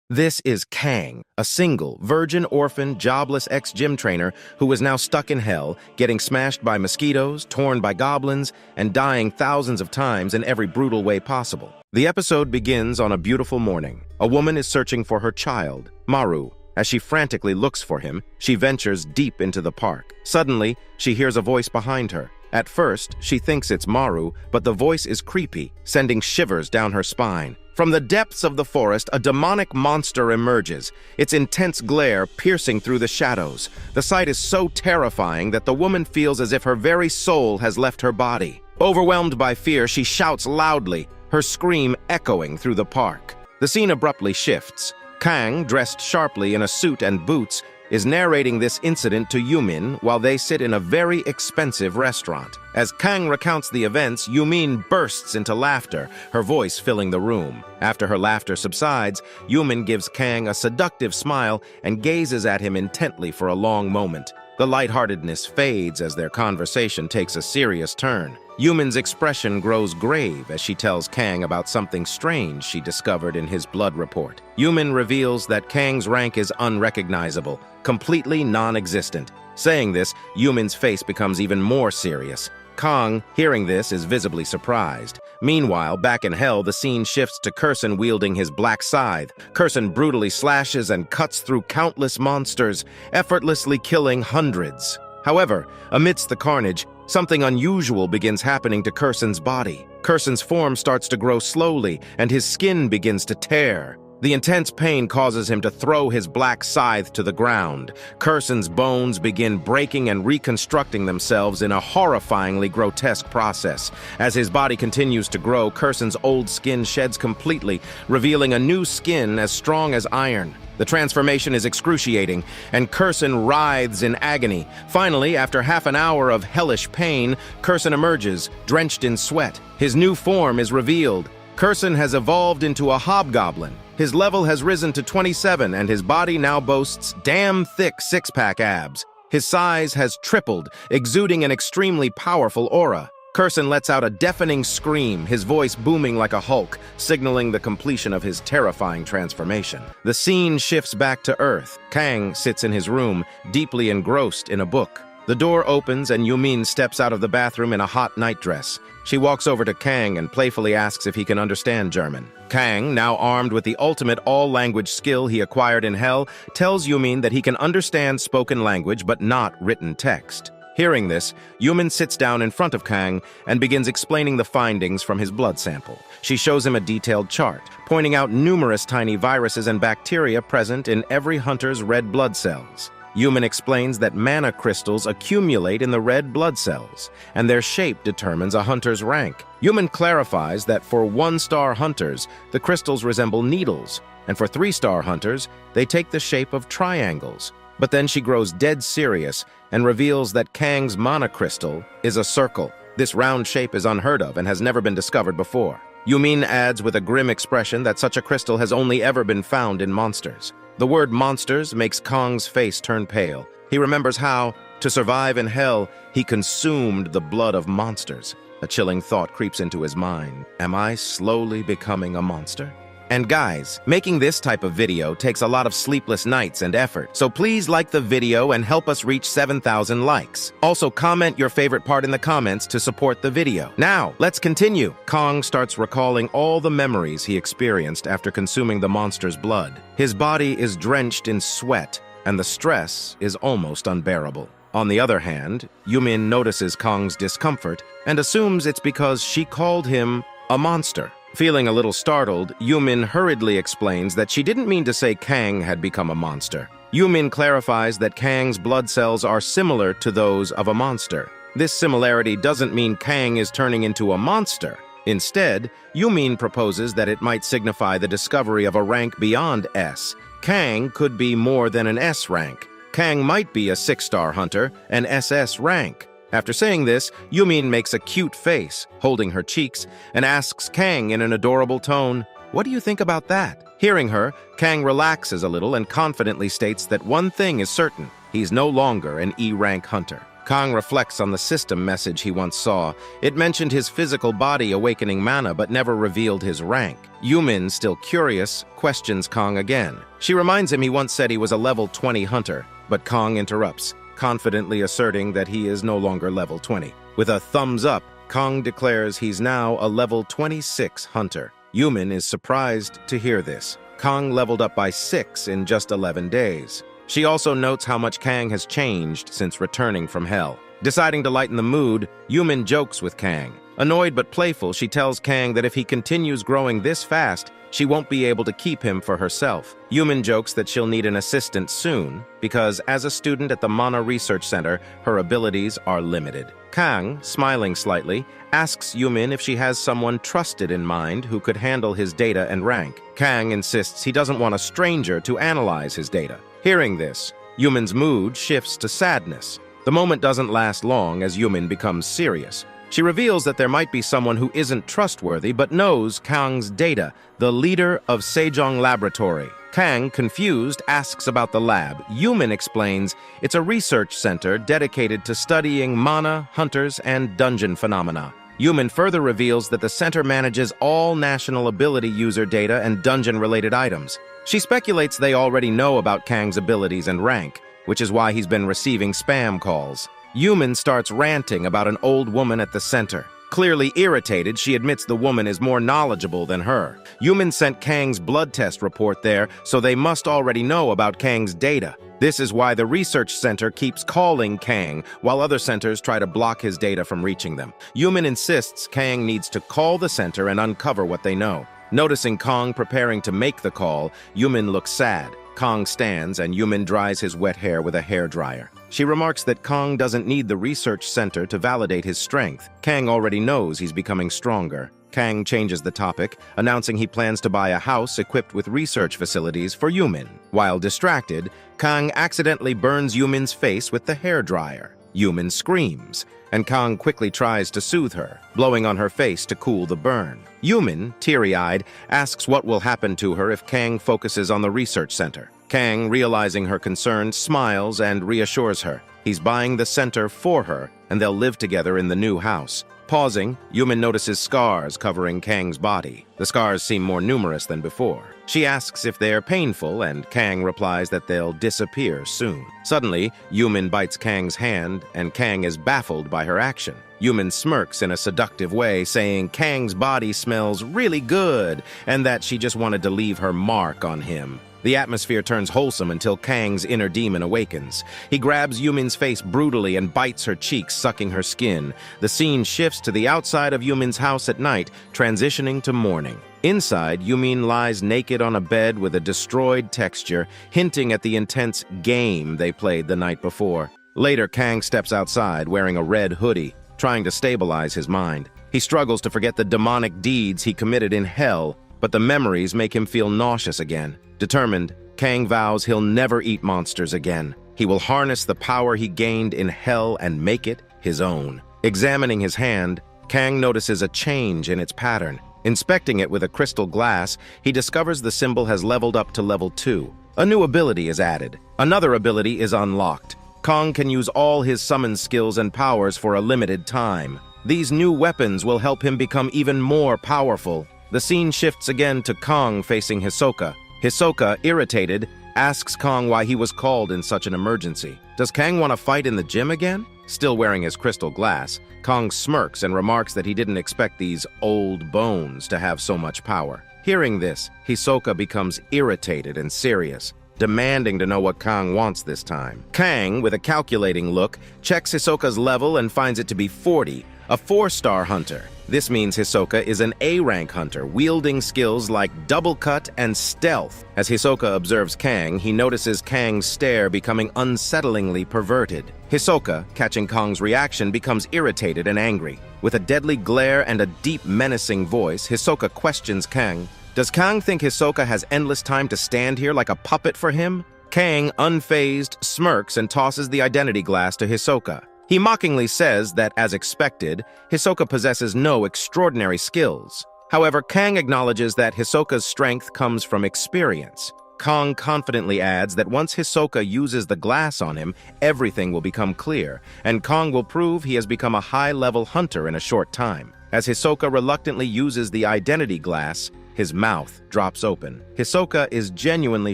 This is Kang, a single, virgin, orphan, jobless ex-gym trainer who is now stuck in hell, getting smashed by mosquitoes, torn by goblins, and dying thousands of times in every brutal way possible. The episode begins on a beautiful morning. A woman is searching for her child, Maru. As she frantically looks for him, she ventures deep into the park. Suddenly, she hears a voice behind her. At first, she thinks it's Maru, but the voice is creepy, sending shivers down her spine. From the depths of the forest, a demonic monster emerges, its intense glare piercing through the shadows. The sight is so terrifying that the woman feels as if her very soul has left her body. Overwhelmed by fear, she shouts loudly, her scream echoing through the park. The scene abruptly shifts. Kang, dressed sharply in a suit and boots, is narrating this incident to Yumin while they sit in a very expensive restaurant. As Kang recounts the events, Yumin bursts into laughter, her voice filling the room. After her laughter subsides, Yumin gives Kang a seductive smile and gazes at him intently for a long moment. The lightheartedness fades as their conversation takes a serious turn. Yumin's expression grows grave as she tells Kang about something strange she discovered in his blood report. Yumin reveals that Kang's rank is unrecognizable, completely non-existent. Saying this, Yumin's face becomes even more serious. Kang, hearing this, is visibly surprised. Meanwhile, back in hell, the scene shifts to Kurson wielding his black scythe. Kurson brutally slashes and cuts through countless monsters, effortlessly killing hundreds. However, amidst the carnage, something unusual begins happening to Kurson's body. Kurson's form starts to grow slowly, and his skin begins to tear. The intense pain causes him to throw his black scythe to the ground. Kurson's bones begin breaking and reconstructing themselves in a horrifyingly grotesque process. As his body continues to grow, Kurson's old skin sheds completely, revealing a new skin as strong as iron. The transformation is excruciating, and Kurson writhes in agony. Finally, after half an hour of hellish pain, Kurson emerges, drenched in sweat. His new form is revealed. Kurson has evolved into a hobgoblin. His level has risen to 27, and his body now boasts damn thick six-pack abs. His size has tripled, exuding an extremely powerful aura. Kurson lets out a deafening scream, his voice booming like a Hulk, signaling the completion of his terrifying transformation. The scene shifts back to Earth. Kang sits in his room, deeply engrossed in a book. The door opens and Yumin steps out of the bathroom in a hot nightdress. She walks over to Kang and playfully asks if he can understand German. Kang, now armed with the ultimate all-language skill he acquired in hell, tells Yumin that he can understand spoken language but not written text. Hearing this, Yumin sits down in front of Kang and begins explaining the findings from his blood sample. She shows him a detailed chart, pointing out numerous tiny viruses and bacteria present in every hunter's red blood cells. Yumin explains that mana crystals accumulate in the red blood cells, and their shape determines a hunter's rank. Yumin clarifies that for 1-star hunters, the crystals resemble needles, and for 3-star hunters, they take the shape of triangles. But then she grows dead serious and reveals that Kang's mana crystal is a circle. This round shape is unheard of and has never been discovered before. Yumin adds with a grim expression that such a crystal has only ever been found in monsters. The word monsters makes Kang's face turn pale. He remembers how, to survive in hell, he consumed the blood of monsters. A chilling thought creeps into his mind. Am I slowly becoming a monster? And guys, making this type of video takes a lot of sleepless nights and effort, so please like the video and help us reach 7,000 likes. Also, comment your favorite part in the comments to support the video. Now, let's continue. Kang starts recalling all the memories he experienced after consuming the monster's blood. His body is drenched in sweat, and the stress is almost unbearable. On the other hand, Yumin notices Kang's discomfort and assumes it's because she called him a monster. Feeling a little startled, Yumin hurriedly explains that she didn't mean to say Kang had become a monster. Yumin clarifies that Kang's blood cells are similar to those of a monster. This similarity doesn't mean Kang is turning into a monster. Instead, Yumin proposes that it might signify the discovery of a rank beyond S. Kang could be more than an S rank. Kang might be a 6-star hunter, an SS rank. After saying this, Yumin makes a cute face, holding her cheeks, and asks Kang in an adorable tone, "What do you think about that?" Hearing her, Kang relaxes a little and confidently states that one thing is certain: he's no longer an E-rank hunter. Kang reflects on the system message he once saw. It mentioned his physical body awakening mana but never revealed his rank. Yumin, still curious, questions Kang again. She reminds him he once said he was a level 20 hunter, but Kang interrupts, confidently asserting that he is no longer level 20. With a thumbs up, Kang declares he's now a level 26 hunter. Yumin is surprised to hear this. Kang leveled up by 6 in just 11 days. She also notes how much Kang has changed since returning from hell. Deciding to lighten the mood, Yumin jokes with Kang. Annoyed but playful, she tells Kang that if he continues growing this fast, she won't be able to keep him for herself. Yumin jokes that she'll need an assistant soon, because as a student at the Mana Research Center, her abilities are limited. Kang, smiling slightly, asks Yumin if she has someone trusted in mind who could handle his data and rank. Kang insists he doesn't want a stranger to analyze his data. Hearing this, Yumin's mood shifts to sadness. The moment doesn't last long as Yumin becomes serious. She reveals that there might be someone who isn't trustworthy but knows Kang's data, the leader of Sejong Laboratory. Kang, confused, asks about the lab. Yumin explains it's a research center dedicated to studying mana, hunters, and dungeon phenomena. Yumin further reveals that the center manages all national ability user data and dungeon-related items. She speculates they already know about Kang's abilities and rank, which is why he's been receiving spam calls. Yumin starts ranting about an old woman at the center. Clearly irritated, she admits the woman is more knowledgeable than her. Yumin sent Kang's blood test report there, so they must already know about Kang's data. This is why the research center keeps calling Kang, while other centers try to block his data from reaching them. Yumin insists Kang needs to call the center and uncover what they know. Noticing Kang preparing to make the call, Yumin looks sad. Kang stands and Yumin dries his wet hair with a hairdryer. She remarks that Kang doesn't need the research center to validate his strength. Kang already knows he's becoming stronger. Kang changes the topic, announcing he plans to buy a house equipped with research facilities for Yumin. While distracted, Kang accidentally burns Yumin's face with the hairdryer. Yumin screams, and Kang quickly tries to soothe her, blowing on her face to cool the burn. Yumin, teary-eyed, asks what will happen to her if Kang focuses on the research center. Kang, realizing her concern, smiles and reassures her. He's buying the center for her, and they'll live together in the new house. Pausing, Yumin notices scars covering Kang's body. The scars seem more numerous than before. She asks if they're painful, and Kang replies that they'll disappear soon. Suddenly, Yumin bites Kang's hand, and Kang is baffled by her action. Yumin smirks in a seductive way, saying Kang's body smells really good, and that she just wanted to leave her mark on him. The atmosphere turns wholesome until Kang's inner demon awakens. He grabs Yumin's face brutally and bites her cheeks, sucking her skin. The scene shifts to the outside of Yumin's house at night, transitioning to morning. Inside, Yumin lies naked on a bed with a destroyed texture, hinting at the intense game they played the night before. Later, Kang steps outside, wearing a red hoodie, trying to stabilize his mind. He struggles to forget the demonic deeds he committed in hell, but the memories make him feel nauseous again. Determined, Kang vows he'll never eat monsters again. He will harness the power he gained in hell and make it his own. Examining his hand, Kang notices a change in its pattern. Inspecting it with a crystal glass, he discovers the symbol has leveled up to level 2. A new ability is added. Another ability is unlocked. Kang can use all his summon skills and powers for a limited time. These new weapons will help him become even more powerful. The scene shifts again to Kang facing Hisoka. Hisoka, irritated, asks Kang why he was called in such an emergency. Does Kang want to fight in the gym again? Still wearing his crystal glass, Kang smirks and remarks that he didn't expect these old bones to have so much power. Hearing this, Hisoka becomes irritated and serious, demanding to know what Kang wants this time. Kang, with a calculating look, checks Hisoka's level and finds it to be 40, a 4-star hunter. This means Hisoka is an A-rank hunter, wielding skills like double cut and stealth. As Hisoka observes Kang, he notices Kang's stare becoming unsettlingly perverted. Hisoka, catching Kang's reaction, becomes irritated and angry. With a deadly glare and a deep, menacing voice, Hisoka questions Kang. Does Kang think Hisoka has endless time to stand here like a puppet for him? Kang, unfazed, smirks and tosses the identity glass to Hisoka. He mockingly says that, as expected, Hisoka possesses no extraordinary skills. However, Kang acknowledges that Hisoka's strength comes from experience. Kong confidently adds that once Hisoka uses the glass on him, everything will become clear, and Kong will prove he has become a high-level hunter in a short time. As Hisoka reluctantly uses the identity glass, his mouth drops open. Hisoka is genuinely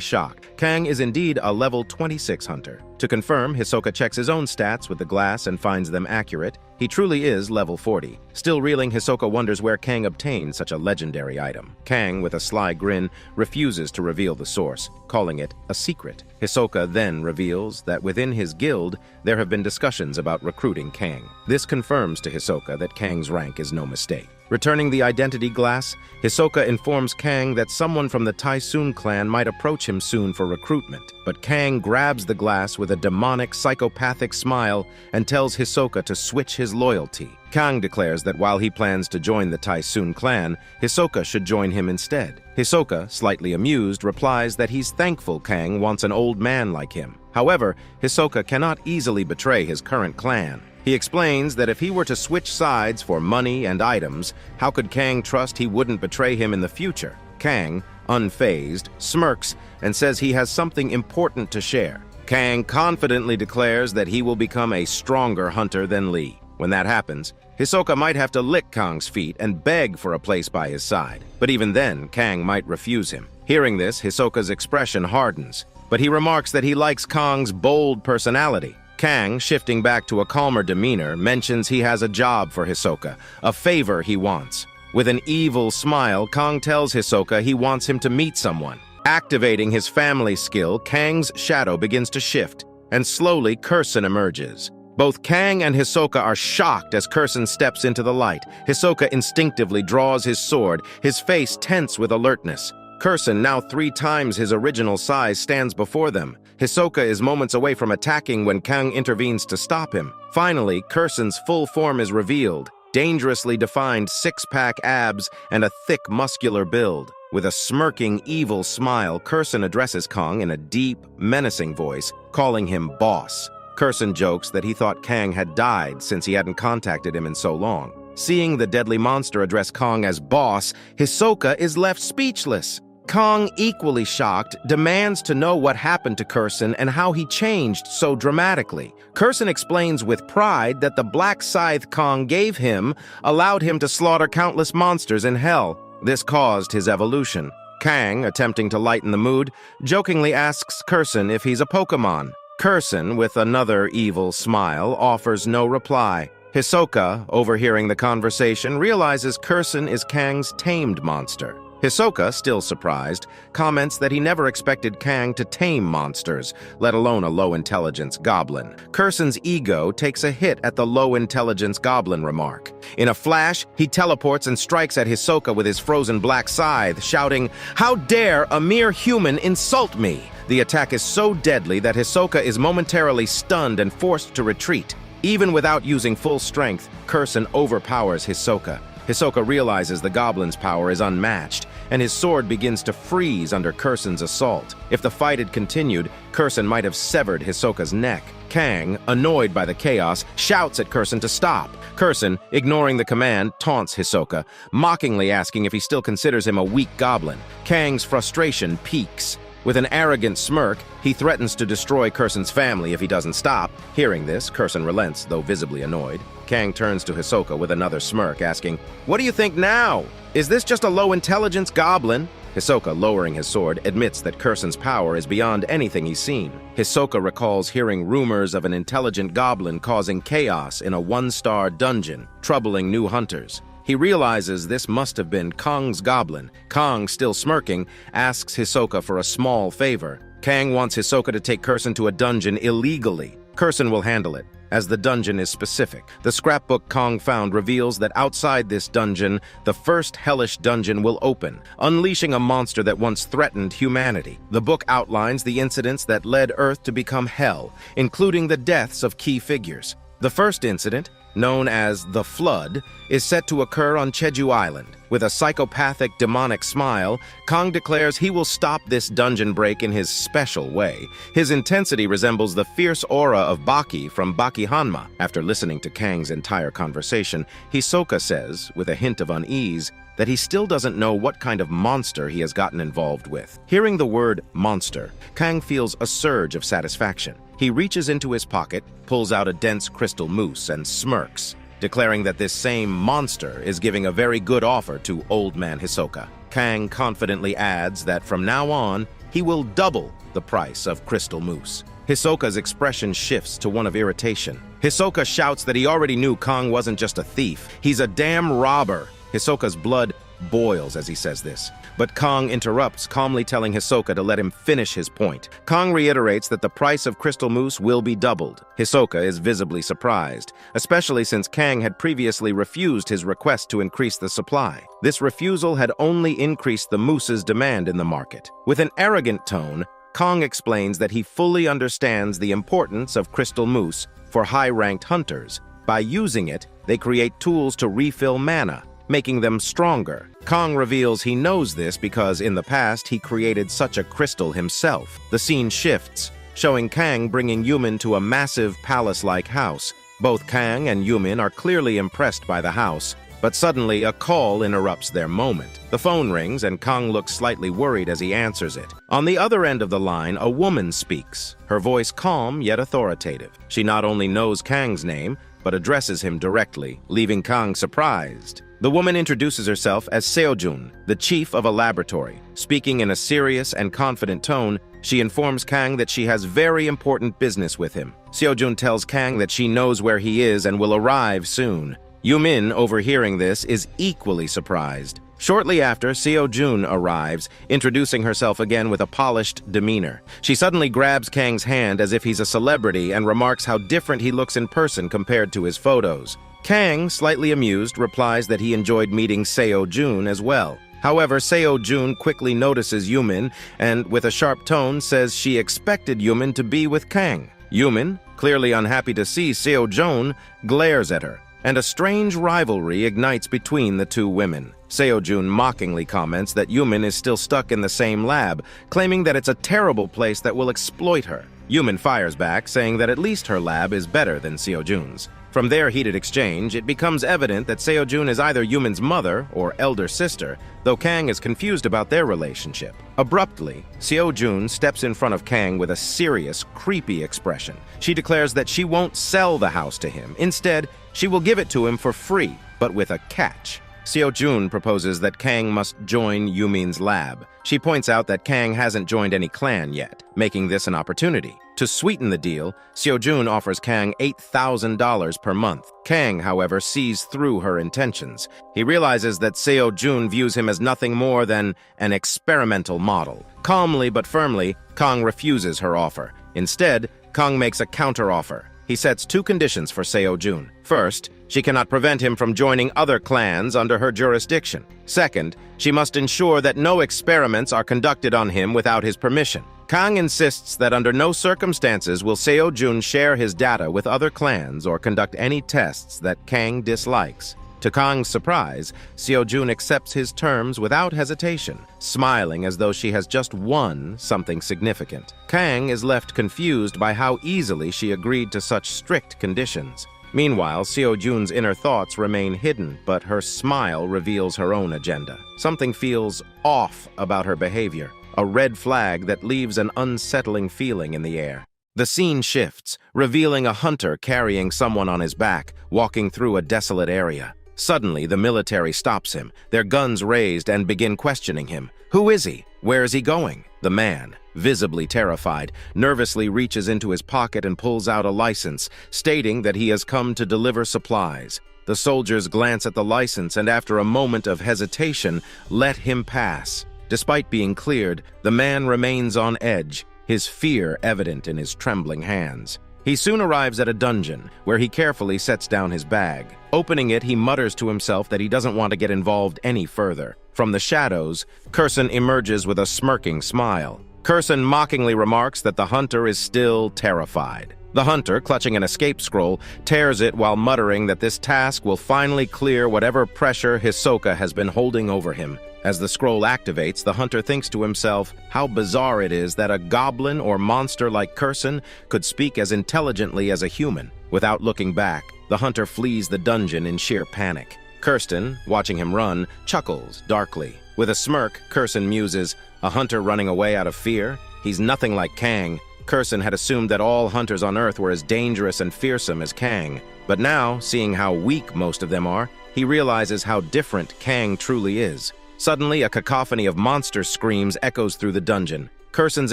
shocked. Kang is indeed a level 26 hunter. To confirm, Hisoka checks his own stats with the glass and finds them accurate. He truly is level 40. Still reeling, Hisoka wonders where Kang obtained such a legendary item. Kang, with a sly grin, refuses to reveal the source, calling it a secret. Hisoka then reveals that within his guild, there have been discussions about recruiting Kang. This confirms to Hisoka that Kang's rank is no mistake. Returning the identity glass, Hisoka informs Kang that someone from the Tysoon clan might approach him soon for recruitment. But Kang grabs the glass with a demonic, psychopathic smile and tells Hisoka to switch his loyalty. Kang declares that while he plans to join the Tysoon clan, Hisoka should join him instead. Hisoka, slightly amused, replies that he's thankful Kang wants an old man like him. However, Hisoka cannot easily betray his current clan. He explains that if he were to switch sides for money and items, how could Kang trust he wouldn't betray him in the future? Kang, unfazed, smirks and says he has something important to share. Kang confidently declares that he will become a stronger hunter than Lee. When that happens, Hisoka might have to lick Kang's feet and beg for a place by his side. But even then, Kang might refuse him. Hearing this, Hisoka's expression hardens, but he remarks that he likes Kang's bold personality. Kang, shifting back to a calmer demeanor, mentions he has a job for Hisoka, a favor he wants. With an evil smile, Kang tells Hisoka he wants him to meet someone. Activating his family skill, Kang's shadow begins to shift, and slowly Kursen emerges. Both Kang and Hisoka are shocked as Kursen steps into the light. Hisoka instinctively draws his sword, his face tense with alertness. Kursen, now 3 times his original size, stands before them. Hisoka is moments away from attacking when Kang intervenes to stop him. Finally, Kursen's full form is revealed, dangerously defined 6-pack abs and a thick muscular build. With a smirking, evil smile, Kursen addresses Kang in a deep, menacing voice, calling him boss. Kursen jokes that he thought Kang had died since he hadn't contacted him in so long. Seeing the deadly monster address Kang as boss, Hisoka is left speechless. Kang, equally shocked, demands to know what happened to Kursen and how he changed so dramatically. Kursen explains with pride that the black scythe Kang gave him allowed him to slaughter countless monsters in hell. This caused his evolution. Kang, attempting to lighten the mood, jokingly asks Kursen if he's a Pokemon. Kursen, with another evil smile, offers no reply. Hisoka, overhearing the conversation, realizes Kursen is Kang's tamed monster. Hisoka, still surprised, comments that he never expected Kang to tame monsters, let alone a low-intelligence goblin. Kursen's ego takes a hit at the low-intelligence goblin remark. In a flash, he teleports and strikes at Hisoka with his frozen black scythe, shouting, "How dare a mere human insult me!" The attack is so deadly that Hisoka is momentarily stunned and forced to retreat. Even without using full strength, Kursen overpowers Hisoka. Hisoka realizes the goblin's power is unmatched, and his sword begins to freeze under Kursen's assault. If the fight had continued, Kursen might have severed Hisoka's neck. Kang, annoyed by the chaos, shouts at Kursen to stop. Kursen, ignoring the command, taunts Hisoka, mockingly asking if he still considers him a weak goblin. Kang's frustration peaks. With an arrogant smirk, he threatens to destroy Kursen's family if he doesn't stop. Hearing this, Kursen relents, though visibly annoyed. Kang turns to Hisoka with another smirk, asking, "What do you think now? Is this just a low-intelligence goblin?" Hisoka, lowering his sword, admits that Kursen's power is beyond anything he's seen. Hisoka recalls hearing rumors of an intelligent goblin causing chaos in a 1-star dungeon, troubling new hunters. He realizes this must have been Kang's goblin. Kang, still smirking, asks Hisoka for a small favor. Kang wants Hisoka to take Kursen to a dungeon illegally. Kursen will handle it, as the dungeon is specific. The scrapbook Kang found reveals that outside this dungeon, the first hellish dungeon will open, unleashing a monster that once threatened humanity. The book outlines the incidents that led Earth to become hell, including the deaths of key figures. The first incident, known as the Flood, is set to occur on Jeju Island. With a psychopathic, demonic smile, Kang declares he will stop this dungeon break in his special way. His intensity resembles the fierce aura of Baki from Baki Hanma. After listening to Kang's entire conversation, Hisoka says, with a hint of unease, that he still doesn't know what kind of monster he has gotten involved with. Hearing the word monster, Kang feels a surge of satisfaction. He reaches into his pocket, pulls out a dense crystal mousse, and smirks, declaring that this same monster is giving a very good offer to Old Man Hisoka. Kang confidently adds that from now on, he will double the price of crystal mousse. Hisoka's expression shifts to one of irritation. Hisoka shouts that he already knew Kang wasn't just a thief, he's a damn robber. Hisoka's blood boils as he says this, but Kang interrupts, calmly telling Hisoka to let him finish his point. Kang reiterates that the price of crystal mousse will be doubled. Hisoka is visibly surprised, especially since Kang had previously refused his request to increase the supply. This refusal had only increased the mousse's demand in the market. With an arrogant tone, Kang explains that he fully understands the importance of crystal mousse for high-ranked hunters. By using it, they create tools to refill mana, making them stronger. Kang reveals he knows this because in the past he created such a crystal himself. The scene shifts, showing Kang bringing Yumin to a massive palace-like house. Both Kang and Yumin are clearly impressed by the house, but suddenly a call interrupts their moment. The phone rings and Kang looks slightly worried as he answers it. On the other end of the line, a woman speaks, her voice calm yet authoritative. She not only knows Kang's name, but addresses him directly, leaving Kang surprised. The woman introduces herself as Seojun, the chief of a laboratory. Speaking in a serious and confident tone, she informs Kang that she has very important business with him. Seojun tells Kang that she knows where he is and will arrive soon. Yumin, overhearing this, is equally surprised. Shortly after, Seojun arrives, introducing herself again with a polished demeanor. She suddenly grabs Kang's hand as if he's a celebrity and remarks how different he looks in person compared to his photos. Kang, slightly amused, replies that he enjoyed meeting Seojun as well. However, Seojun quickly notices Yumin and, with a sharp tone, says she expected Yumin to be with Kang. Yumin, clearly unhappy to see Seojun, glares at her, and a strange rivalry ignites between the two women. Seojun mockingly comments that Yumin is still stuck in the same lab, claiming that it's a terrible place that will exploit her. Yumin fires back, saying that at least her lab is better than Seojun's. From their heated exchange, it becomes evident that Seojun is either Yumin's mother or elder sister, though Kang is confused about their relationship. Abruptly, Seojun steps in front of Kang with a serious, creepy expression. She declares that she won't sell the house to him. Instead, she will give it to him for free, but with a catch. Seojun proposes that Kang must join Yumin's lab. She points out that Kang hasn't joined any clan yet, making this an opportunity. To sweeten the deal, Seojun offers Kang $8,000 per month. Kang, however, sees through her intentions. He realizes that Seojun views him as nothing more than an experimental model. Calmly but firmly, Kang refuses her offer. Instead, Kang makes a counteroffer. He sets two conditions for Seojun. First, she cannot prevent him from joining other clans under her jurisdiction. Second, she must ensure that no experiments are conducted on him without his permission. Kang insists that under no circumstances will Seojun share his data with other clans or conduct any tests that Kang dislikes. To Kang's surprise, Seojun accepts his terms without hesitation, smiling as though she has just won something significant. Kang is left confused by how easily she agreed to such strict conditions. Meanwhile, Seojun's inner thoughts remain hidden, but her smile reveals her own agenda. Something feels off about her behavior, a red flag that leaves an unsettling feeling in the air. The scene shifts, revealing a hunter carrying someone on his back, walking through a desolate area. Suddenly, the military stops him, their guns raised, and begin questioning him. Who is he? Where is he going? The man, visibly terrified, nervously reaches into his pocket and pulls out a license, stating that he has come to deliver supplies. The soldiers glance at the license and, after a moment of hesitation, let him pass. Despite being cleared, the man remains on edge, his fear evident in his trembling hands. He soon arrives at a dungeon, where he carefully sets down his bag. Opening it, he mutters to himself that he doesn't want to get involved any further. From the shadows, Kurson emerges with a smirking smile. Kurson mockingly remarks that the hunter is still terrified. The hunter, clutching an escape scroll, tears it while muttering that this task will finally clear whatever pressure Hisoka has been holding over him. As the scroll activates, the hunter thinks to himself how bizarre it is that a goblin or monster like Kurson could speak as intelligently as a human. Without looking back, the hunter flees the dungeon in sheer panic. Kirsten, watching him run, chuckles darkly. With a smirk, Kurson muses, "A hunter running away out of fear? He's nothing like Kang." Kurson had assumed that all hunters on Earth were as dangerous and fearsome as Kang. But now, seeing how weak most of them are, he realizes how different Kang truly is. Suddenly, a cacophony of monster screams echoes through the dungeon. Kurson's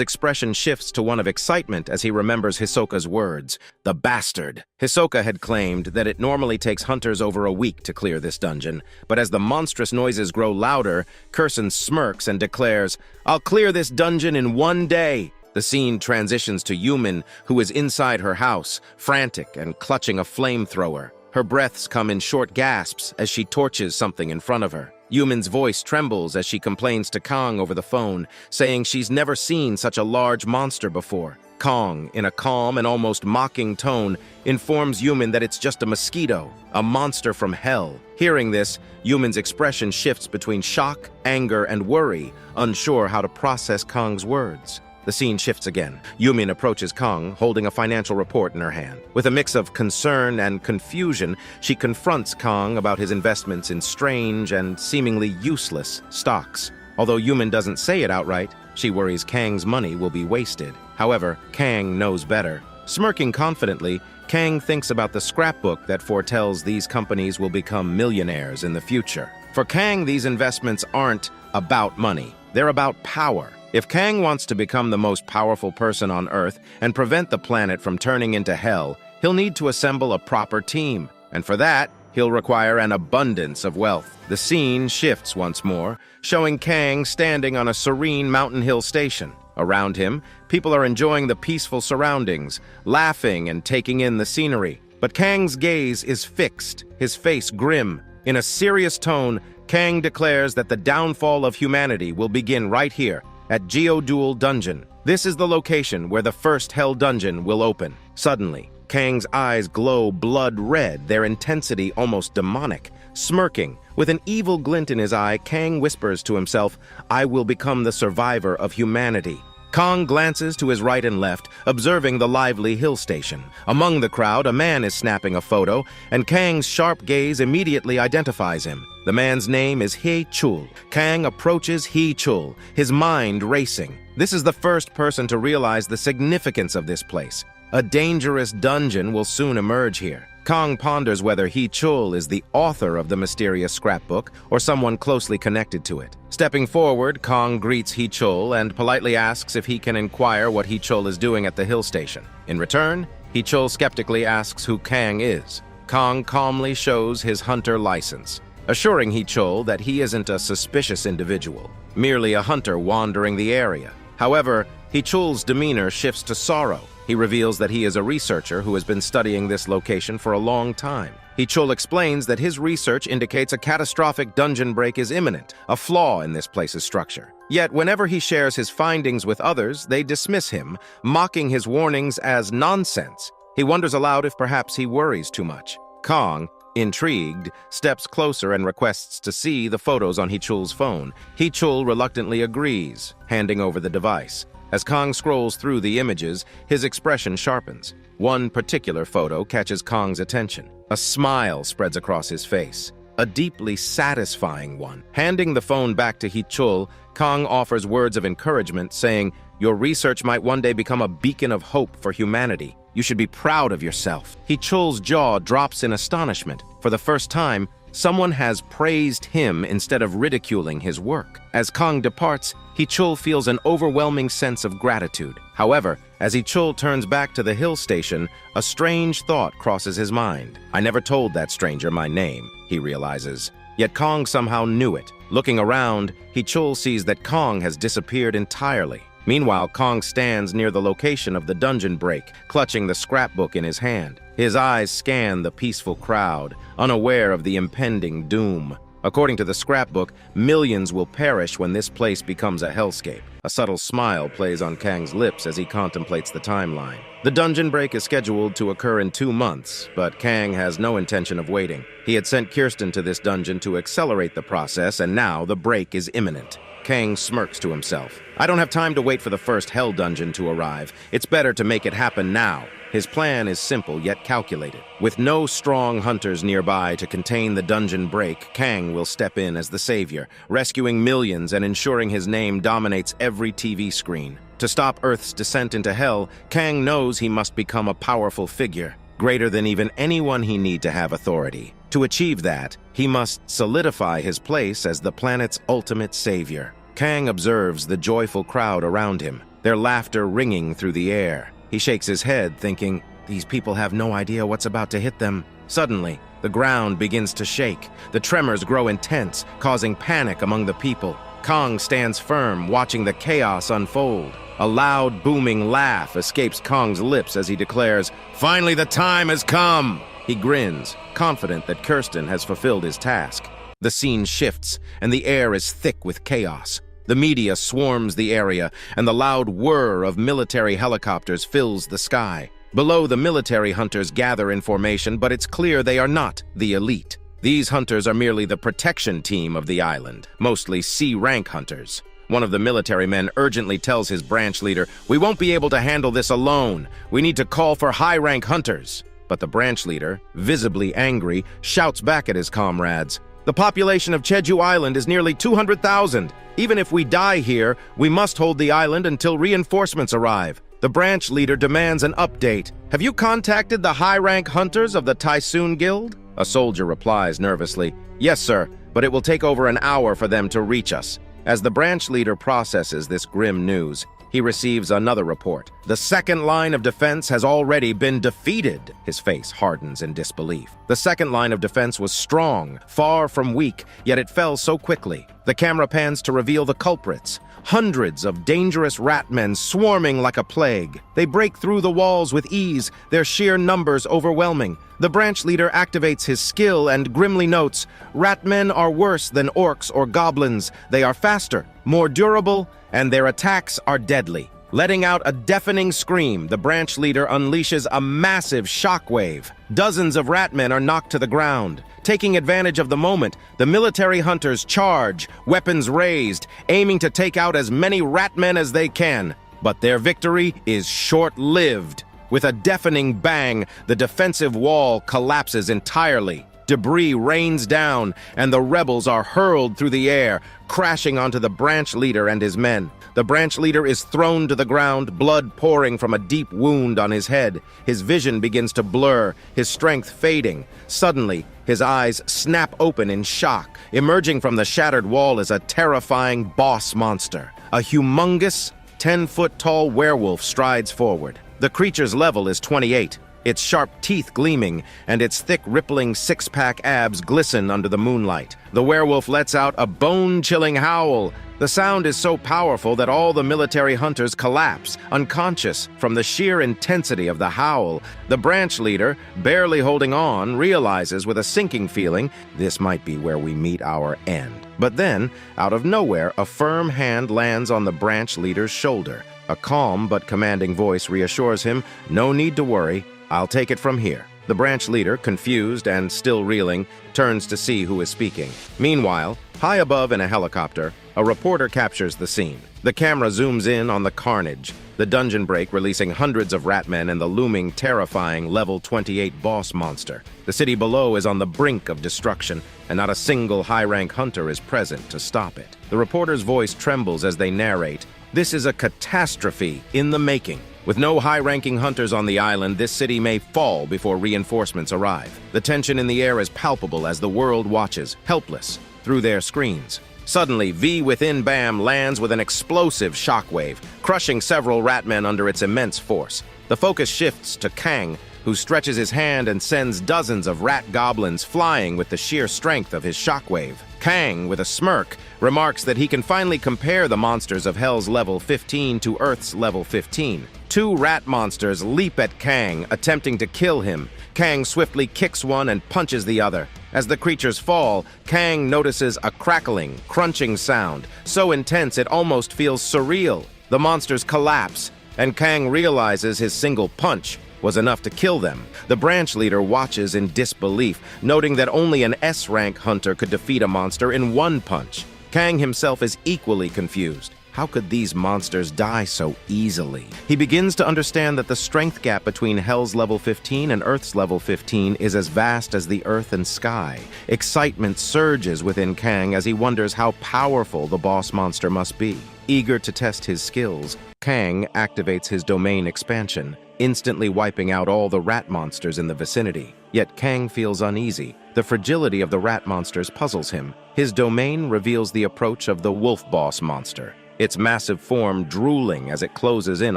expression shifts to one of excitement as he remembers Hisoka's words. The bastard! Hisoka had claimed that it normally takes hunters over a week to clear this dungeon, but as the monstrous noises grow louder, Kurson smirks and declares, "I'll clear this dungeon in 1 day!" The scene transitions to Yumin, who is inside her house, frantic and clutching a flamethrower. Her breaths come in short gasps as she torches something in front of her. Yumin's voice trembles as she complains to Kong over the phone, saying she's never seen such a large monster before. Kong, in a calm and almost mocking tone, informs Yumin that it's just a mosquito, a monster from hell. Hearing this, Yumin's expression shifts between shock, anger, and worry, unsure how to process Kong's words. The scene shifts again. Yumin approaches Kong, holding a financial report in her hand. With a mix of concern and confusion, she confronts Kong about his investments in strange and seemingly useless stocks. Although Yumin doesn't say it outright, she worries Kang's money will be wasted. However, Kang knows better. Smirking confidently, Kang thinks about the scrapbook that foretells these companies will become millionaires in the future. For Kang, these investments aren't about money. They're about power. If Kang wants to become the most powerful person on Earth and prevent the planet from turning into hell, he'll need to assemble a proper team. And for that, he'll require an abundance of wealth. The scene shifts once more, showing Kang standing on a serene mountain hill station. Around him, people are enjoying the peaceful surroundings, laughing and taking in the scenery. But Kang's gaze is fixed, his face grim. In a serious tone, Kang declares that the downfall of humanity will begin right here, at Geodual Dungeon. This is the location where the first Hell Dungeon will open. Suddenly, Kang's eyes glow blood red, their intensity almost demonic. Smirking, with an evil glint in his eye, Kang whispers to himself, "I will become the survivor of humanity." Kong glances to his right and left, observing the lively hill station. Among the crowd, a man is snapping a photo, and Kang's sharp gaze immediately identifies him. The man's name is Hee-chul. Kang approaches Hee-chul, his mind racing. This is the first person to realize the significance of this place. A dangerous dungeon will soon emerge here. Kong ponders whether Hee-chul is the author of the mysterious scrapbook or someone closely connected to it. Stepping forward, Kong greets Hee-chul and politely asks if he can inquire what Hee-chul is doing at the hill station. In return, Hee-chul skeptically asks who Kang is. Kong calmly shows his hunter license, assuring Hee-chul that he isn't a suspicious individual, merely a hunter wandering the area. However, Hee-chul's demeanor shifts to sorrow. He reveals that he is a researcher who has been studying this location for a long time. Hee-chul explains that his research indicates a catastrophic dungeon break is imminent, a flaw in this place's structure. Yet whenever he shares his findings with others, they dismiss him, mocking his warnings as nonsense. He wonders aloud if perhaps he worries too much. Kong, intrigued, steps closer and requests to see the photos on Hee-chul's phone. Hee-chul reluctantly agrees, handing over the device. As Kong scrolls through the images, his expression sharpens. One particular photo catches Kong's attention. A smile spreads across his face, a deeply satisfying one. Handing the phone back to Hee-chul, Kong offers words of encouragement, saying, "Your research might one day become a beacon of hope for humanity. You should be proud of yourself." Hee-chul's jaw drops in astonishment. For the first time, someone has praised him instead of ridiculing his work. As Kong departs, Hee-chul feels an overwhelming sense of gratitude. However, as Hee-chul turns back to the hill station, a strange thought crosses his mind. "I never told that stranger my name," he realizes. Yet Kong somehow knew it. Looking around, Hee-chul sees that Kong has disappeared entirely. Meanwhile, Kong stands near the location of the dungeon break, clutching the scrapbook in his hand. His eyes scan the peaceful crowd, unaware of the impending doom. According to the scrapbook, millions will perish when this place becomes a hellscape. A subtle smile plays on Kang's lips as he contemplates the timeline. The dungeon break is scheduled to occur in 2 months, but Kang has no intention of waiting. He had sent Kirsten to this dungeon to accelerate the process, and now the break is imminent. Kang smirks to himself. I don't have time to wait for the first Hell dungeon to arrive. It's better to make it happen now. His plan is simple yet calculated. With no strong hunters nearby to contain the dungeon break, Kang will step in as the savior, rescuing millions and ensuring his name dominates every TV screen. To stop Earth's descent into Hell, Kang knows he must become a powerful figure, greater than even anyone he need to have authority. To achieve that, he must solidify his place as the planet's ultimate savior. Kang observes the joyful crowd around him, their laughter ringing through the air. He shakes his head, thinking, these people have no idea what's about to hit them. Suddenly, the ground begins to shake. The tremors grow intense, causing panic among the people. Kang stands firm, watching the chaos unfold. A loud, booming laugh escapes Kang's lips as he declares, "Finally, the time has come!" He grins, confident that Kirsten has fulfilled his task. The scene shifts, and the air is thick with chaos. The media swarms the area, and the loud whir of military helicopters fills the sky. Below, the military hunters gather in formation, but it's clear they are not the elite. These hunters are merely the protection team of the island, mostly C-rank hunters. One of the military men urgently tells his branch leader, "We won't be able to handle this alone. We need to call for high-rank hunters." But the branch leader, visibly angry, shouts back at his comrades, "The population of Jeju Island is nearly 200,000. Even if we die here, we must hold the island until reinforcements arrive." The branch leader demands an update. "Have you contacted the high-rank hunters of the Typhoon Guild?" A soldier replies nervously, "Yes, sir, but it will take over an hour for them to reach us." As the branch leader processes this grim news, he receives another report. The second line of defense has already been defeated. His face hardens in disbelief. The second line of defense was strong, far from weak, yet it fell so quickly. The camera pans to reveal the culprits. Hundreds of dangerous ratmen swarming like a plague. They break through the walls with ease, their sheer numbers overwhelming. The branch leader activates his skill and grimly notes, "Ratmen are worse than orcs or goblins. They are faster, more durable, and their attacks are deadly." Letting out a deafening scream, the branch leader unleashes a massive shockwave. Dozens of ratmen are knocked to the ground. Taking advantage of the moment, the military hunters charge, weapons raised, aiming to take out as many ratmen as they can. But their victory is short-lived. With a deafening bang, the defensive wall collapses entirely. Debris rains down, and the rebels are hurled through the air, crashing onto the branch leader and his men. The branch leader is thrown to the ground, blood pouring from a deep wound on his head. His vision begins to blur, his strength fading. Suddenly, his eyes snap open in shock. Emerging from the shattered wall is a terrifying boss monster. A humongous, 10-foot-tall werewolf strides forward. The creature's level is 28. Its sharp teeth gleaming, and its thick, rippling six-pack abs glisten under the moonlight. The werewolf lets out a bone-chilling howl. The sound is so powerful that all the military hunters collapse, unconscious from the sheer intensity of the howl. The branch leader, barely holding on, realizes with a sinking feeling, this might be where we meet our end. But then, out of nowhere, a firm hand lands on the branch leader's shoulder. A calm but commanding voice reassures him, "No need to worry. I'll take it from here." The branch leader, confused and still reeling, turns to see who is speaking. Meanwhile, high above in a helicopter, a reporter captures the scene. The camera zooms in on the carnage, the dungeon break releasing hundreds of ratmen and the looming, terrifying level 28 boss monster. The city below is on the brink of destruction, and not a single high-rank hunter is present to stop it. The reporter's voice trembles as they narrate, "This is a catastrophe in the making. With no high-ranking hunters on the island, this city may fall before reinforcements arrive." The tension in the air is palpable as the world watches, helpless, through their screens. Suddenly, V within BAM lands with an explosive shockwave, crushing several ratmen under its immense force. The focus shifts to Kang, who stretches his hand and sends dozens of rat goblins flying with the sheer strength of his shockwave. Kang, with a smirk, remarks that he can finally compare the monsters of Hell's level 15 to Earth's level 15. Two rat monsters leap at Kang, attempting to kill him. Kang swiftly kicks one and punches the other. As the creatures fall, Kang notices a crackling, crunching sound, so intense it almost feels surreal. The monsters collapse, and Kang realizes his single punch was enough to kill them. The branch leader watches in disbelief, noting that only an S-rank hunter could defeat a monster in one punch. Kang himself is equally confused. How could these monsters die so easily? He begins to understand that the strength gap between Hell's level 15 and Earth's level 15 is as vast as the earth and sky. Excitement surges within Kang as he wonders how powerful the boss monster must be. Eager to test his skills, Kang activates his domain expansion, instantly wiping out all the rat monsters in the vicinity. Yet Kang feels uneasy. The fragility of the rat monsters puzzles him. His domain reveals the approach of the wolf boss monster, its massive form drooling as it closes in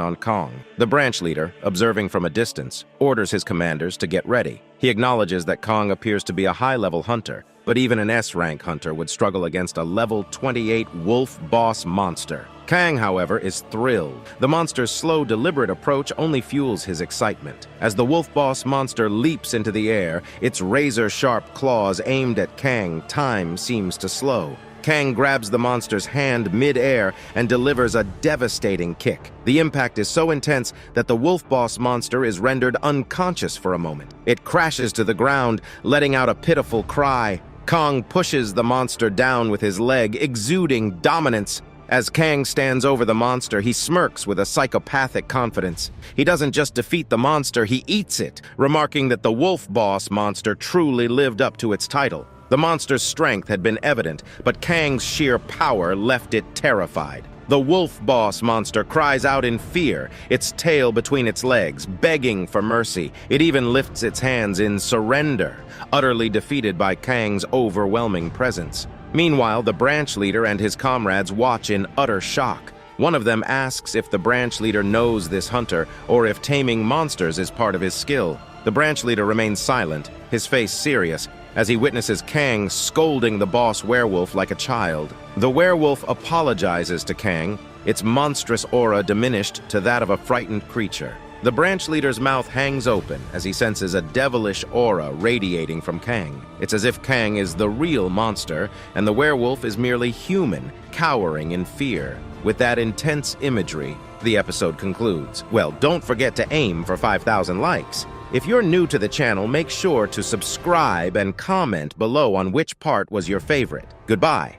on Kang. The branch leader, observing from a distance, orders his commanders to get ready. He acknowledges that Kang appears to be a high-level hunter, but even an S-rank hunter would struggle against a level 28 wolf boss monster. Kang, however, is thrilled. The monster's slow, deliberate approach only fuels his excitement. As the wolf boss monster leaps into the air, its razor-sharp claws aimed at Kang, time seems to slow. Kang grabs the monster's hand mid-air and delivers a devastating kick. The impact is so intense that the wolf boss monster is rendered unconscious for a moment. It crashes to the ground, letting out a pitiful cry. Kang pushes the monster down with his leg, exuding dominance. As Kang stands over the monster, he smirks with a psychopathic confidence. He doesn't just defeat the monster, he eats it, remarking that the wolf boss monster truly lived up to its title. The monster's strength had been evident, but Kang's sheer power left it terrified. The wolf boss monster cries out in fear, its tail between its legs, begging for mercy. It even lifts its hands in surrender, utterly defeated by Kang's overwhelming presence. Meanwhile, the branch leader and his comrades watch in utter shock. One of them asks if the branch leader knows this hunter, or if taming monsters is part of his skill. The branch leader remains silent, his face serious, as he witnesses Kang scolding the boss werewolf like a child. The werewolf apologizes to Kang, its monstrous aura diminished to that of a frightened creature. The branch leader's mouth hangs open as he senses a devilish aura radiating from Kang. It's as if Kang is the real monster, and the werewolf is merely human, cowering in fear. With that intense imagery, the episode concludes. Well, don't forget to aim for 5,000 likes. If you're new to the channel, make sure to subscribe and comment below on which part was your favorite. Goodbye.